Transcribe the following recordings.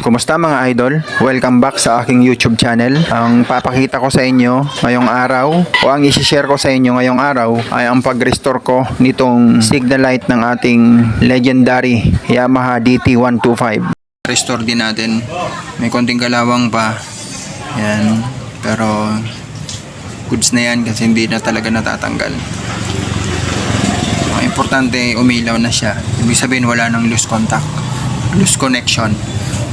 Kumusta mga idol? Welcome back sa aking YouTube channel. Ang papakita ko sa inyo ngayong araw o ang isi-share ko sa inyo ngayong araw ay ang pag-restore ko nitong signal light ng ating legendary Yamaha DT125. Restore din natin. May konting kalawang pa. Yan. Pero goods na yan kasi hindi na talaga natatanggal. Ang importante umilaw na siya. Ibig sabihin wala nang loose contact, loose connection.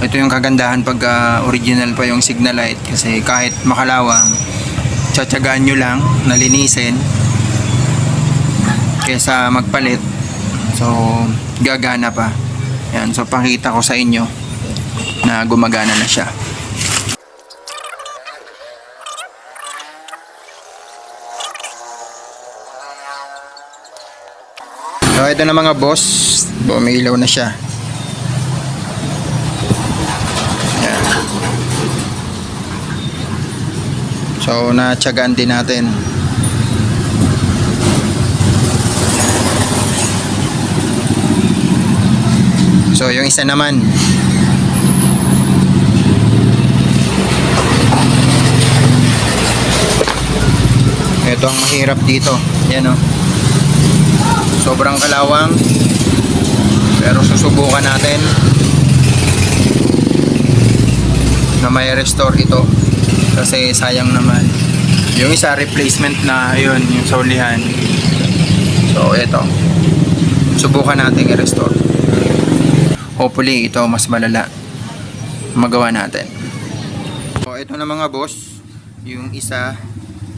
Ito yung kagandahan pag original pa yung signal light kasi kahit makalawang, tsatsagaan nyo lang nalinisin kaysa magpalit. So gagana pa. Yan, so pakita ko sa inyo na gumagana na siya. So ito na mga boss, umilaw na siya. Yan. So natsagaan din natin. So yung isa naman, ito ang mahirap dito. Yan o, sobrang kalawang, pero susubukan natin na may restore ito kasi sayang naman. Yung isa replacement na yun, yung sa ulihan. So ito, subukan natin i-restore. Hopefully ito mas malala magawa natin. So ito na mga boss, yung isa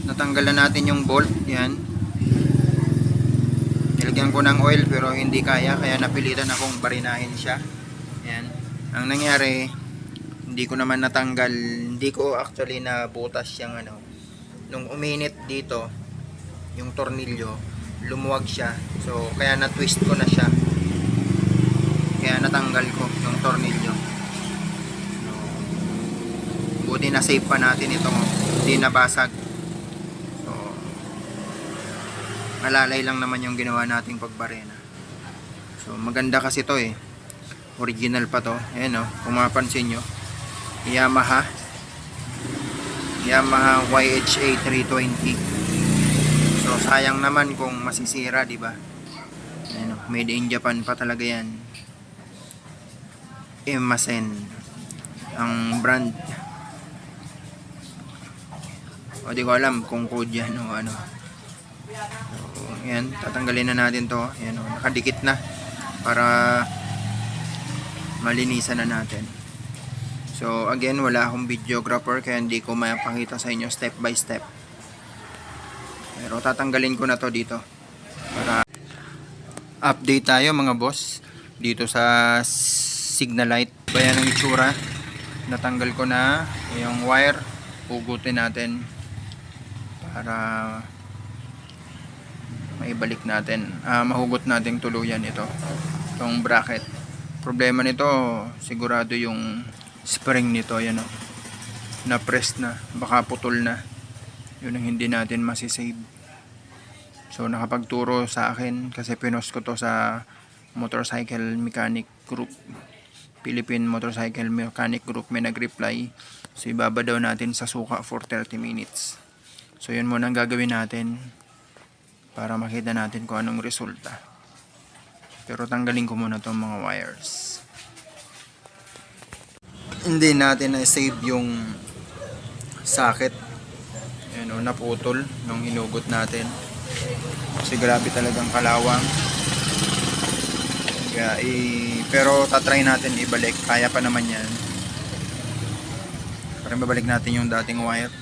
natanggal na natin yung bolt. Yan, nilagyan ko ng oil pero hindi kaya napilitan akong barinahin siya. Yan, ang nangyari, hindi ko naman natanggal, hindi ko actually nabutas yung ano, nung uminit dito yung tornilyo, lumuwag siya, so kaya na twist ko na siya, kaya natanggal ko yung tornilyo. So, buti na save pa natin itong hindi nabasag. So malalay lang naman yung ginawa nating pagbarena. So maganda kasi to original pa to. Ayan o, kung mapansin nyo, Yamaha YHA 320. So sayang naman kung masisira, di ba? Ayan o, made in Japan pa talaga yan. Emasen ang brand. O di ko alam kung code yan o ano. So yan, tatanggalin na natin to. Ayan o, nakadikit na para malinisan na natin. So again, wala akong videographer kaya hindi ko mapakita sa inyo step by step. Pero tatanggalin ko na to dito para update tayo mga boss dito sa signal light. Bayan ang itsura. Natanggal ko na yung wire. Pugutin natin para maibalik natin. Mahugot natin tuluyan ito. Itong bracket. Problema nito, sigurado yung spring nito, yan o, na press na, baka putol na. Yun ang hindi natin masisave. So nakapagturo sa akin kasi pinost ko to sa Motorcycle Mechanic Group, Philippine Motorcycle Mechanic Group, may nag-reply. So ibaba daw natin sa suka for 30 minutes. So yun muna ang gagawin natin para makita natin kung anong resulta. Pero tanggalin ko muna itong mga wires. Hindi natin na-save yung socket. Ayan o, naputol nung hinugot natin. Kasi grabe talagang kalawang. Kaya, pero tatry natin ibalik. Kaya pa naman yan. Para mabalik natin yung dating wire.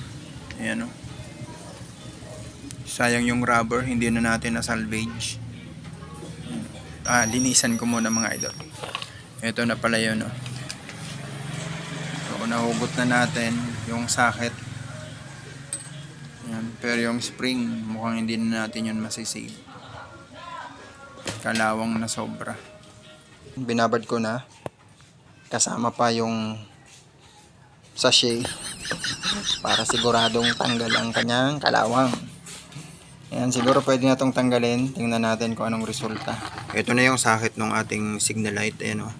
Ayan o. Sayang yung rubber, hindi na natin na-salvage. Linisan ko muna mga idol. Ito na pala yun o. So nahugot na natin yung socket. Yan. Pero yung spring mukhang hindi na natin yun masisave, kalawang na sobra. Binabad ko na kasama pa yung sachet para siguradong tanggal ang kanyang kalawang. Ayan, siguro pwede na itong tanggalin. Tingnan natin kung anong resulta. Ito na yung socket ng ating signal light. Ayan o,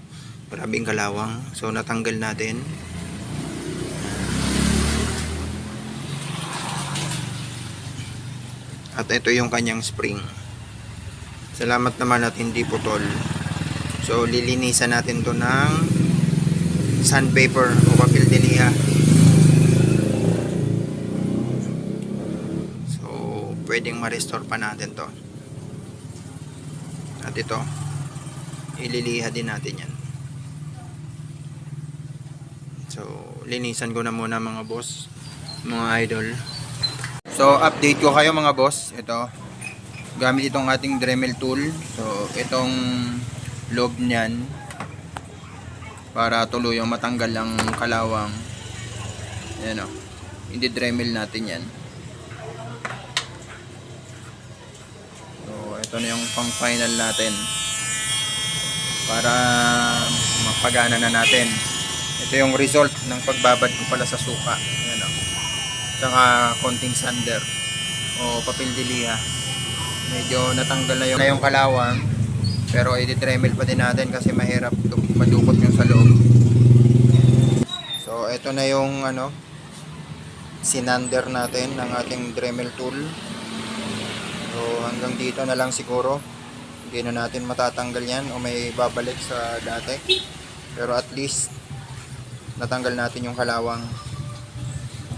Grabing kalawang. So natanggal natin. At ito yung kanyang spring. Salamat naman at hindi putol. So lilinisan natin to ng sandpaper o papel de liha. So pwedeng ma-restore pa natin to. At ito, ililiha din natin yan. So linisan ko na muna mga boss, mga idol. So update ko kayo mga boss. Ito, gamit itong ating Dremel tool. So itong loob niyan para tuluyang matanggal ang kalawang. Ayan o, hindi Dremel natin yan. So ito na yung pang final natin para mapagana na natin. Ito yung result ng pagbabad ko pala sa suka. Ayan o, saka konting sander o papel de liha. Medyo natanggal na yung kalawang, pero i-dremel pa din natin kasi mahirap madukot yung sa loob. So ito na yung sinander natin ng ating Dremel tool. So hanggang dito na lang siguro. Hindi na natin matatanggal yan o may babalik sa dati. Pero at least natanggal natin yung kalawang.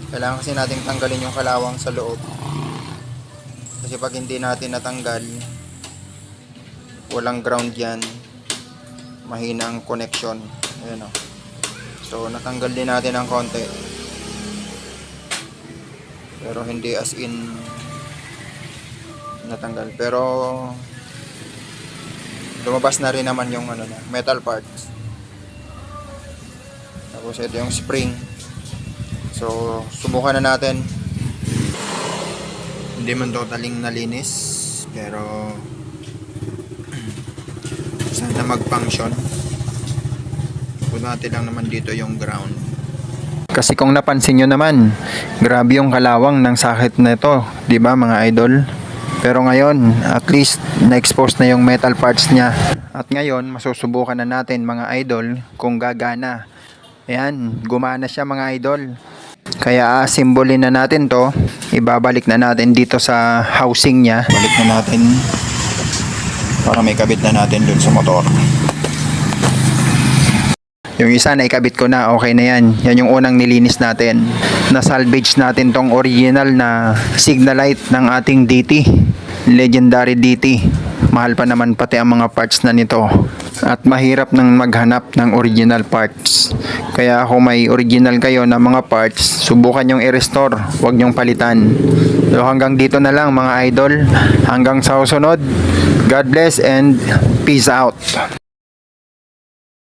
Kailangan kasi natin tanggalin yung kalawang sa loob. Kasi pag hindi natin natanggal, walang ground yan, mahina ang connection. Ayan o. So natanggal din natin ng konti, pero hindi as in natanggal. Pero lumabas na rin naman yung metal parts. Tapos ito yung spring. So subukan na natin. Hindi man totaling nalinis, pero sana mag-function. Natin lang naman dito yung ground. Kasi kung napansin nyo naman, grabe yung kalawang ng sakit na ito, di ba mga idol? Pero ngayon, at least na-expose na yung metal parts niya. At ngayon, masusubukan na natin mga idol kung gagana. Ayan, gumana siya mga idol. Kaya simbolin na natin to. Ibabalik na natin dito sa housing niya. Balik na natin para may kabit na natin dun sa motor. Yung isa na ikabit ko na, okay na yan. Yan yung unang nilinis natin. Na-salvage natin tong original na Signalite ng ating DT. Legendary DT. Mahal pa naman pati ang mga parts na nito. At mahirap nang maghanap ng original parts. Kaya kung may original kayo na mga parts, subukan nyong i-restore. Huwag nyong palitan. So hanggang dito na lang mga idol. Hanggang sa susunod. God bless and peace out.